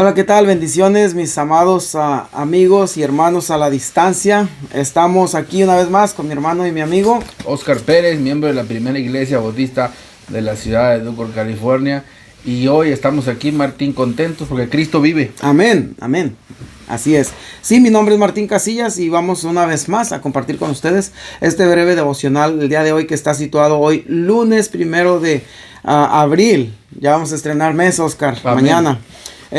Hola, ¿qué tal? Bendiciones, mis amados amigos y hermanos a la distancia. Estamos aquí una vez más con mi hermano y mi amigo Oscar Pérez, miembro de la primera iglesia bautista de la ciudad de Ducor, California. Y hoy estamos aquí, Martín, contentos porque Cristo vive. Amén, amén. Así es. Sí, mi nombre es Martín Casillas y vamos una vez más a compartir con ustedes este breve devocional el día de hoy, que está situado hoy, lunes 1 de abril. Ya vamos a estrenar mes, Oscar, Amén. Mañana.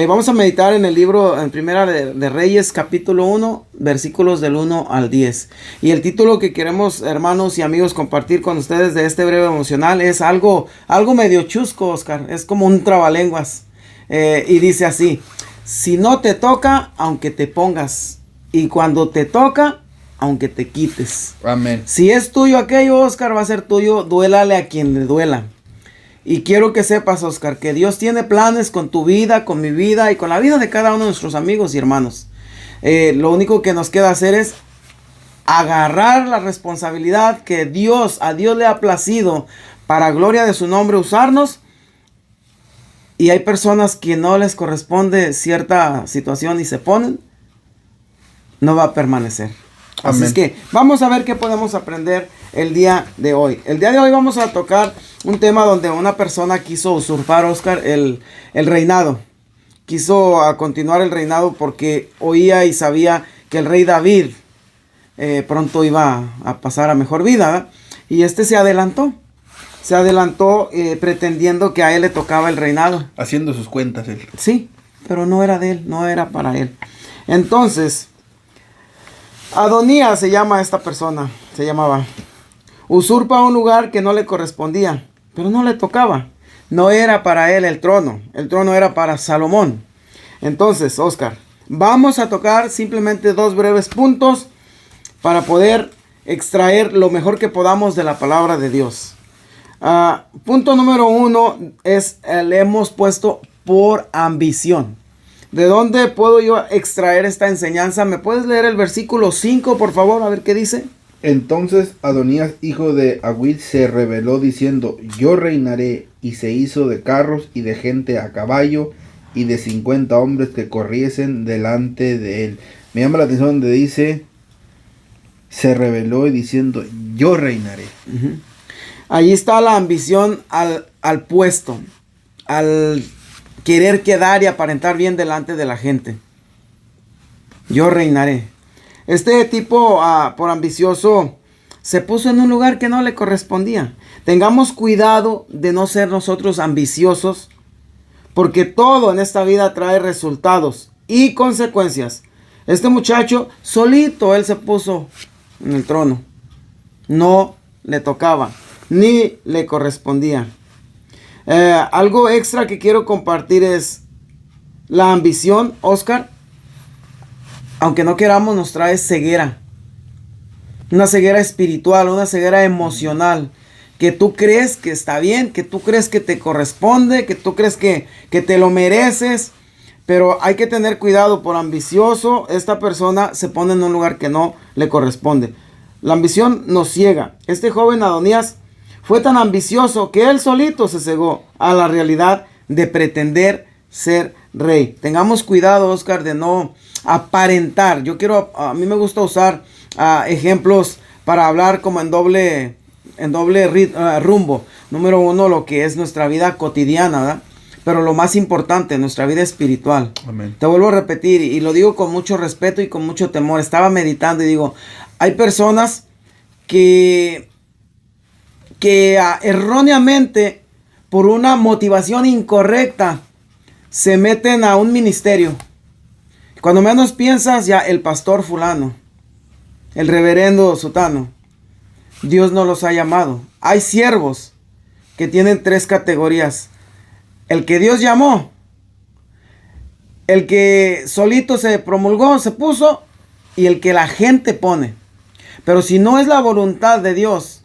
Vamos a meditar en el libro, en Primera de Reyes, capítulo 1, versículos del 1 al 10. Y el título que queremos, hermanos y amigos, compartir con ustedes de este breve emocional es algo medio chusco, Oscar. Es como un trabalenguas. Y dice así: si no te toca, aunque te pongas. Y cuando te toca, aunque te quites. Amén. Si es tuyo aquello, Oscar, va a ser tuyo. Duélale a quien le duela. Y quiero que sepas, Oscar, que Dios tiene planes con tu vida, con mi vida y con la vida de cada uno de nuestros amigos y hermanos. Lo único que nos queda hacer es agarrar la responsabilidad que a Dios le ha placido para gloria de su nombre usarnos. Y hay personas que no les corresponde cierta situación y se ponen, no va a permanecer. Así es que vamos a ver qué podemos aprender el día de hoy. El día de hoy vamos a tocar un tema donde una persona quiso usurpar, Oscar, el reinado. Quiso continuar el reinado porque oía y sabía que el rey David pronto iba a pasar a mejor vida, ¿verdad? Y se adelantó. Se adelantó pretendiendo que a él le tocaba el reinado. Haciendo sus cuentas él. Sí, pero no era de él, no era para él. Entonces, Adonías se llama esta persona, se llamaba. Usurpa un lugar que no le correspondía, pero no le tocaba. No era para él el trono era para Salomón. Entonces, Oscar, vamos a tocar simplemente dos breves puntos para poder extraer lo mejor que podamos de la palabra de Dios. Punto número 1 es, le hemos puesto por ambición. ¿De dónde puedo yo extraer esta enseñanza? ¿Me puedes leer el versículo 5, por favor? A ver qué dice. Entonces Adonías, hijo de Agüit, se rebeló diciendo: yo reinaré, y se hizo de carros y de gente a caballo y de 50 hombres que corriesen delante de él. Me llama la atención donde dice se rebeló y diciendo: yo reinaré. Allí está la ambición al puesto, al querer quedar y aparentar bien delante de la gente. Yo reinaré. Este tipo, por ambicioso, se puso en un lugar que no le correspondía. Tengamos cuidado de no ser nosotros ambiciosos, porque todo en esta vida trae resultados y consecuencias. Este muchacho, solito, él se puso en el trono. No le tocaba, ni le correspondía. Algo extra que quiero compartir es la ambición, Oscar, aunque no queramos, nos trae ceguera. Una ceguera espiritual, una ceguera emocional. Que tú crees que está bien, que tú crees que te corresponde, que tú crees que te lo mereces. Pero hay que tener cuidado. Por ambicioso, esta persona se pone en un lugar que no le corresponde. La ambición nos ciega. Este joven Adonías fue tan ambicioso que él solito se cegó a la realidad de pretender ser rey. Tengamos cuidado, Oscar, de no aparentar. A mí me gusta usar ejemplos para hablar como en doble rumbo. Número 1, lo que es nuestra vida cotidiana, ¿verdad? Pero lo más importante, nuestra vida espiritual. Amén. Te vuelvo a repetir, y lo digo con mucho respeto y con mucho temor. Estaba meditando y digo, hay personas que erróneamente, por una motivación incorrecta, se meten a un ministerio. Cuando menos piensas, ya el pastor fulano, el reverendo sutano, Dios no los ha llamado. Hay siervos que tienen 3 categorías: el que Dios llamó, el que solito se promulgó, se puso, y el que la gente pone. Pero si no es la voluntad de Dios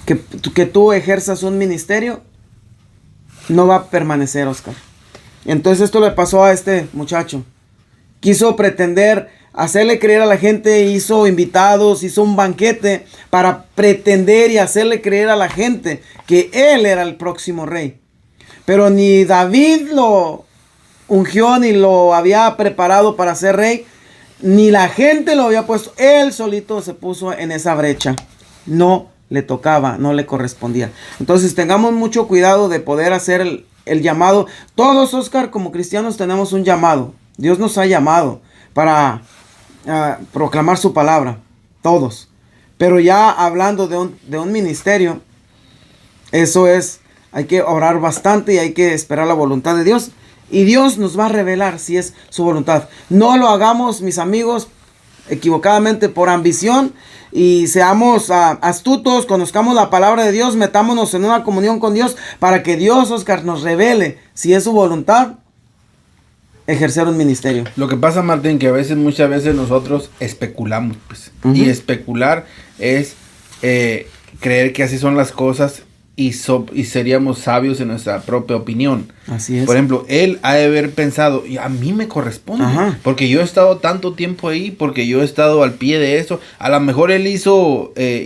que tú ejerzas un ministerio, no va a permanecer, Oscar. Entonces esto le pasó a este muchacho. Quiso pretender hacerle creer a la gente, hizo invitados, hizo un banquete para pretender y hacerle creer a la gente que él era el próximo rey. Pero ni David lo ungió ni lo había preparado para ser rey, ni la gente lo había puesto. Él solito se puso en esa brecha. No le tocaba, no le correspondía. Entonces tengamos mucho cuidado de poder hacer el llamado. Todos, Oscar, como cristianos tenemos un llamado. Dios nos ha llamado para proclamar su palabra. Todos. Pero ya hablando de un ministerio, eso es, hay que orar bastante y hay que esperar la voluntad de Dios. Y Dios nos va a revelar si es su voluntad. No lo hagamos, mis amigos, equivocadamente por ambición, y seamos astutos, conozcamos la palabra de Dios, metámonos en una comunión con Dios para que Dios, Oscar, nos revele si es su voluntad ejercer un ministerio. Lo que pasa, Martín, que muchas veces nosotros especulamos, pues. Y especular es creer que así son las cosas y seríamos sabios en nuestra propia opinión. Así es. Por ejemplo, él ha de haber pensado, y a mí me corresponde, porque yo he estado tanto tiempo ahí, porque yo he estado al pie de eso. A lo mejor él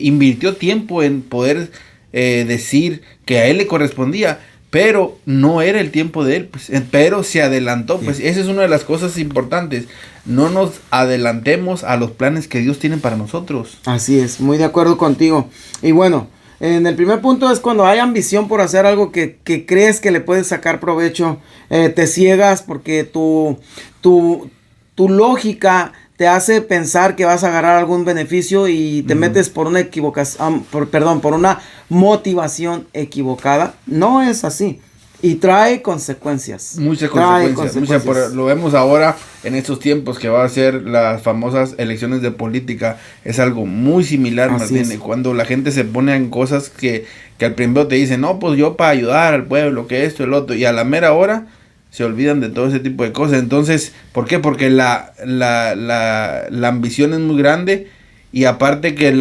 invirtió tiempo en poder decir que a él le correspondía, pero no era el tiempo de él, pues, pero se adelantó. Pues esa es una de las cosas importantes. No nos adelantemos a los planes que Dios tiene para nosotros. Así es, muy de acuerdo contigo. Y bueno, en el primer punto es cuando hay ambición por hacer algo que crees que le puedes sacar provecho, te ciegas porque tu lógica te hace pensar que vas a agarrar algún beneficio y te metes por una equivocación, por una motivación equivocada. No es así. Y trae consecuencias. Muchas consecuencias. Lo vemos ahora en estos tiempos que va a ser las famosas elecciones de política. Es algo muy similar, Martín. Cuando la gente se pone en cosas que al primero te dicen, no, pues yo para ayudar al pueblo, que esto, el otro. Y a la mera hora se olvidan de todo ese tipo de cosas. Entonces, ¿por qué? Porque la ambición es muy grande. Y aparte que el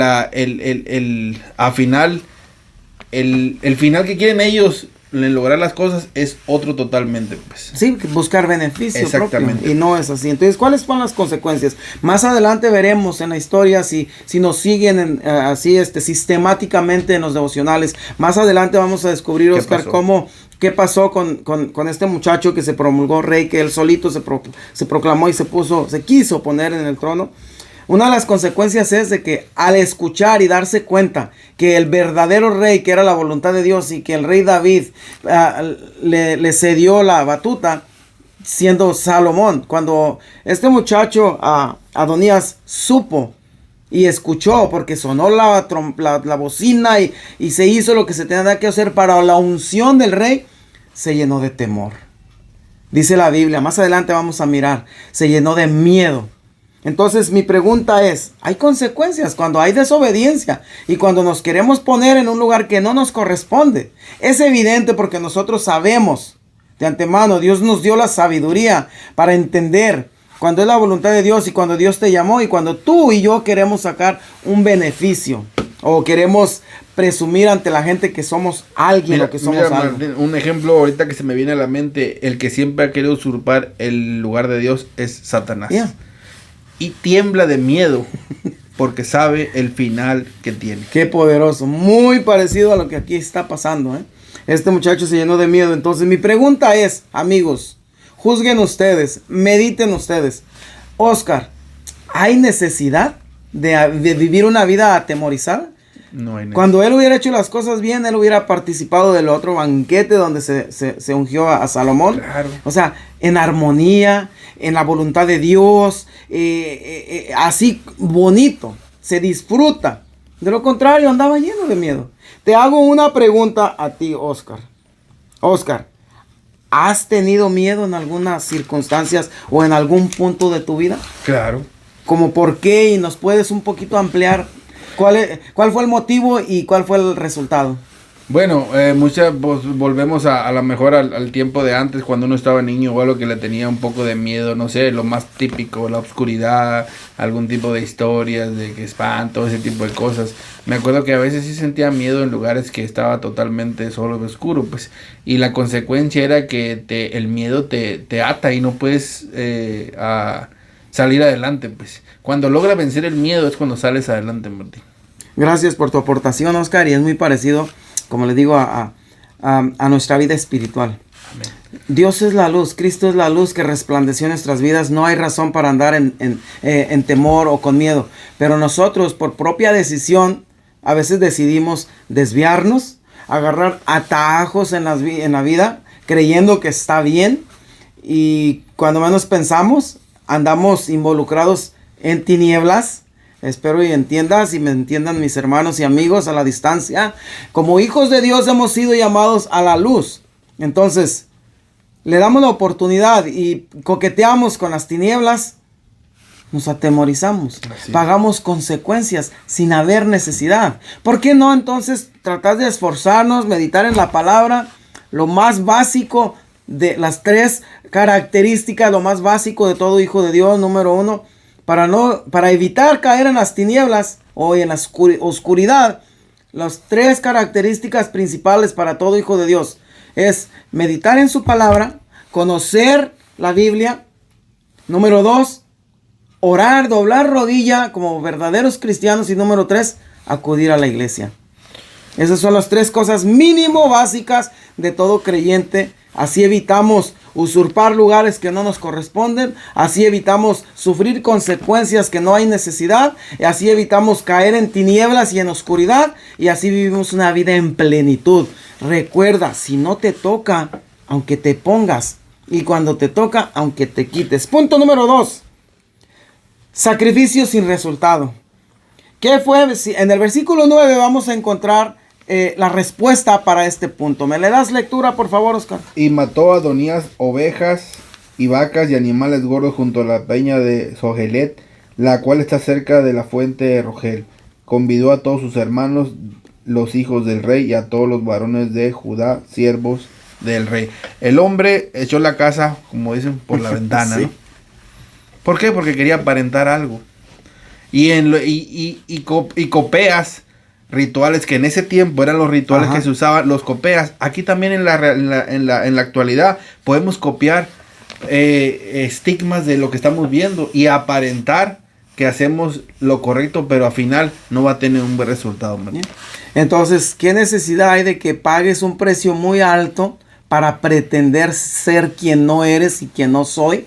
final que quieren ellos en lograr las cosas es otro totalmente, pues. Sí, buscar beneficio. Exactamente. Propio, y no es así. Entonces, ¿cuáles son las consecuencias? Más adelante veremos en la historia si nos siguen sistemáticamente en los devocionales. Más adelante vamos a descubrir, Oscar, qué pasó con este muchacho que se promulgó rey, que él solito se proclamó y se quiso poner en el trono. Una de las consecuencias es de que al escuchar y darse cuenta que el verdadero rey, que era la voluntad de Dios, y que el rey David le cedió la batuta, siendo Salomón, cuando este muchacho Adonías supo y escuchó, porque sonó la bocina y se hizo lo que se tenía que hacer para la unción del rey, se llenó de temor. Dice la Biblia, más adelante vamos a mirar, se llenó de miedo. Entonces mi pregunta es, ¿hay consecuencias cuando hay desobediencia y cuando nos queremos poner en un lugar que no nos corresponde? Es evidente porque nosotros sabemos de antemano, Dios nos dio la sabiduría para entender cuando es la voluntad de Dios y cuando Dios te llamó y cuando tú y yo queremos sacar un beneficio o queremos presumir ante la gente que somos alguien o que somos algo. Martín, un ejemplo ahorita que se me viene a la mente, el que siempre ha querido usurpar el lugar de Dios es Satanás. Y tiembla de miedo porque sabe el final que tiene. Qué poderoso, muy parecido a lo que aquí está pasando, Este muchacho se llenó de miedo. Entonces mi pregunta es, amigos, juzguen ustedes, mediten ustedes. Oscar, ¿hay necesidad de vivir una vida atemorizada? No hay necesidad. Cuando él hubiera hecho las cosas bien, él hubiera participado del otro banquete donde se ungió a Salomón. Claro. O sea, en armonía, en la voluntad de Dios, así bonito, se disfruta. De lo contrario, andaba lleno de miedo. Te hago una pregunta a ti, Oscar. Oscar, ¿has tenido miedo en algunas circunstancias o en algún punto de tu vida? Claro. ¿Cómo por qué? Y nos puedes un poquito ampliar cuál fue el motivo y cuál fue el resultado. Bueno, pues, volvemos a lo mejor al tiempo de antes, cuando uno estaba niño o algo que le tenía un poco de miedo, no sé, lo más típico, la oscuridad, algún tipo de historias de que espanto, ese tipo de cosas. Me acuerdo que a veces sí sentía miedo en lugares que estaba totalmente solo y oscuro, pues, y la consecuencia era que el miedo te ata y no puedes salir adelante, pues. Cuando logra vencer el miedo es cuando sales adelante, Martín. Gracias por tu aportación, Oscar, y es muy parecido, como les digo, a nuestra vida espiritual. Amén. Dios es la luz, Cristo es la luz que resplandeció en nuestras vidas. No hay razón para andar en temor o con miedo. Pero nosotros, por propia decisión, a veces decidimos desviarnos, agarrar atajos en la vida, creyendo que está bien. Y cuando menos pensamos, andamos involucrados en tinieblas. Espero y entiendas y me entiendan mis hermanos y amigos a la distancia. Como hijos de Dios hemos sido llamados a la luz. Entonces, le damos la oportunidad y coqueteamos con las tinieblas, nos atemorizamos, pagamos consecuencias sin haber necesidad. ¿Por qué no entonces tratar de esforzarnos, meditar en la palabra, lo más básico de las 3 características, lo más básico de todo hijo de Dios? Número 1, para evitar caer en las tinieblas o en la oscuridad. Las 3 características principales para todo hijo de Dios es meditar en su palabra, conocer la Biblia. Número 2, orar, doblar rodilla como verdaderos cristianos. Y número 3, acudir a la iglesia. Esas son las 3 cosas mínimo básicas de todo creyente. Así evitamos usurpar lugares que no nos corresponden. Así evitamos sufrir consecuencias que no hay necesidad. Y así evitamos caer en tinieblas y en oscuridad. Y así vivimos una vida en plenitud. Recuerda, si no te toca, aunque te pongas. Y cuando te toca, aunque te quites. Punto número 2. Sacrificio sin resultado. ¿Qué fue? En el versículo 9 vamos a encontrar la respuesta para este punto. ¿Me le das lectura, por favor, Oscar? Y mató a Adonías ovejas y vacas y animales gordos junto a la peña de Zohelet, la cual está cerca de la fuente de Rogel. Convidó a todos sus hermanos, los hijos del rey, y a todos los varones de Judá, siervos del rey. El hombre echó la casa, como dicen, por la ventana, sí. ¿No? ¿Por qué? Porque quería aparentar algo. Y copeas, rituales que en ese tiempo eran los rituales que se usaban, los copeas. Aquí también en la actualidad podemos copiar estigmas de lo que estamos viendo y aparentar que hacemos lo correcto, pero al final no va a tener un buen resultado. ¿Man? Entonces, ¿qué necesidad hay de que pagues un precio muy alto para pretender ser quien no eres y quien no soy?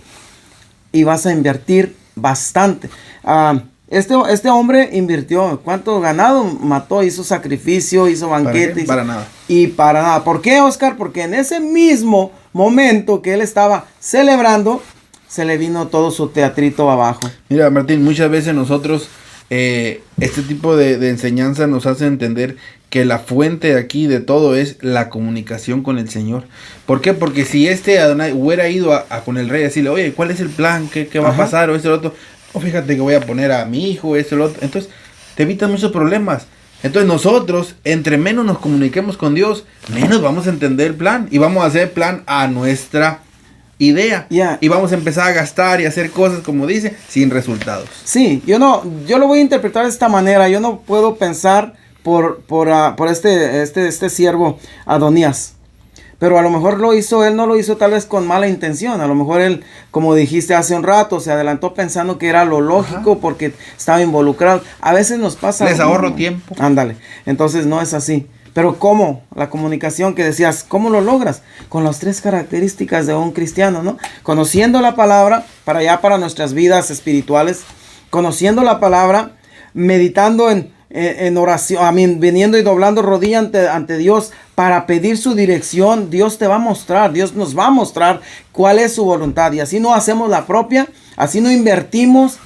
Y vas a invertir bastante. Este hombre invirtió. ¿Cuánto ganado mató? Hizo sacrificio, hizo banquete. Para nada. Y para nada. ¿Por qué, Oscar? Porque en ese mismo momento que él estaba celebrando, se le vino todo su teatrito abajo. Mira, Martín, muchas veces nosotros, este tipo de enseñanza nos hace entender que la fuente aquí de todo es la comunicación con el Señor. ¿Por qué? Porque si Adonai hubiera ido con el rey a decirle, oye, ¿cuál es el plan? ¿Qué va a pasar? O lo otro. O fíjate que voy a poner a mi hijo, lo otro. Entonces, te evitan muchos problemas. Entonces nosotros, entre menos nos comuniquemos con Dios, menos vamos a entender el plan. Y vamos a hacer el plan a nuestra idea. Y vamos a empezar a gastar y hacer cosas, como dice, sin resultados. Sí, yo lo voy a interpretar de esta manera. Yo no puedo pensar por este siervo Adonías. Pero a lo mejor él no lo hizo tal vez con mala intención. A lo mejor él, como dijiste hace un rato, se adelantó pensando que era lo lógico porque estaba involucrado. A veces nos pasa. Les ahorro tiempo. Ándale. Entonces no es así. Pero ¿cómo? La comunicación que decías, ¿cómo lo logras? Con las 3 características de un cristiano, ¿no? Conociendo la palabra para nuestras vidas espirituales. Conociendo la palabra, meditando en oración, viniendo y doblando rodilla ante Dios para pedir su dirección. Dios te va a mostrar, Dios nos va a mostrar cuál es su voluntad. Y así no hacemos la propia, así no invertimos.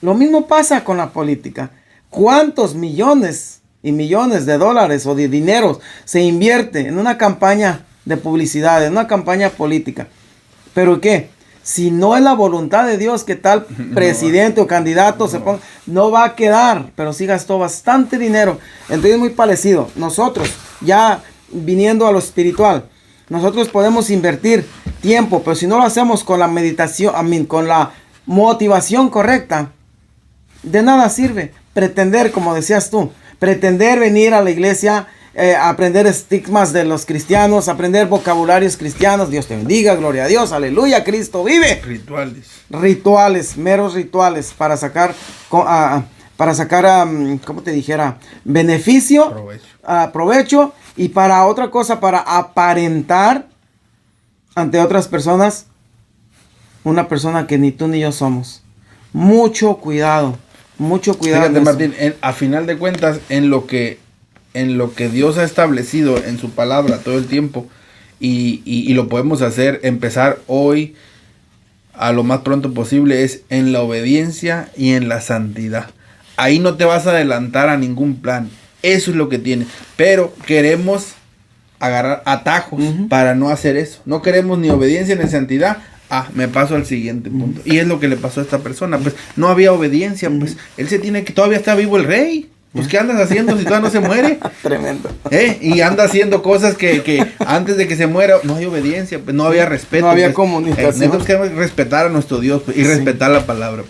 Lo mismo pasa con la política. ¿Cuántos millones y millones de dólares o de dinero se invierte en una campaña de publicidad, en una campaña política? ¿Pero qué? Si no es la voluntad de Dios que tal presidente o candidato se ponga, no va a quedar, pero sí gastó bastante dinero. Entonces es muy parecido. Nosotros, ya viniendo a lo espiritual, nosotros podemos invertir tiempo, pero si no lo hacemos con la meditación, con la motivación correcta, de nada sirve pretender, como decías tú, pretender venir a la iglesia, aprender estigmas de los cristianos, aprender vocabularios cristianos. Dios te bendiga, gloria a Dios, aleluya, Cristo vive. Rituales, meros rituales para sacar, ¿cómo te dijera? Beneficio, provecho, y para otra cosa, para aparentar ante otras personas una persona que ni tú ni yo somos. Mucho cuidado. Mucho cuidado. Fíjate, Martín, a final de cuentas, en lo que Dios ha establecido en su palabra todo el tiempo, y lo podemos hacer, empezar hoy a lo más pronto posible, es en la obediencia y en la santidad. Ahí no te vas a adelantar a ningún plan. Eso es lo que tiene. Pero queremos agarrar atajos para no hacer eso. No queremos ni obediencia ni santidad. Me paso al siguiente punto. Y es lo que le pasó a esta persona. Pues no había obediencia. Pues él se tiene que... Todavía está vivo el rey. Pues ¿qué andas haciendo si todavía no se muere? Tremendo. Y anda haciendo cosas que antes de que se muera no hay obediencia. Pues no había respeto. No había pues, comunicación. Tenemos que respetar a nuestro Dios, pues, y respetar la palabra.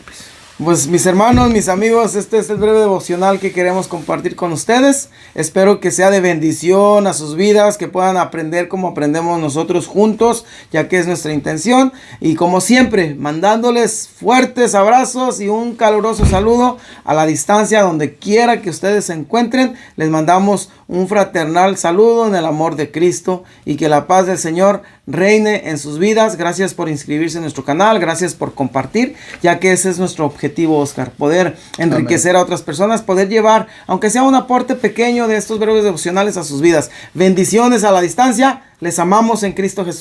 Pues mis hermanos, mis amigos, este es el breve devocional que queremos compartir con ustedes. Espero que sea de bendición a sus vidas, que puedan aprender como aprendemos nosotros juntos, ya que es nuestra intención. Y como siempre, mandándoles fuertes abrazos y un caluroso saludo a la distancia, donde quiera que ustedes se encuentren. Les mandamos un fraternal saludo en el amor de Cristo, y que la paz del Señor reine en sus vidas. Gracias por inscribirse en nuestro canal, gracias por compartir, ya que ese es nuestro objetivo, Oscar, poder enriquecer a otras personas, poder llevar, aunque sea un aporte pequeño de estos breves devocionales a sus vidas. Bendiciones a la distancia, les amamos en Cristo Jesús.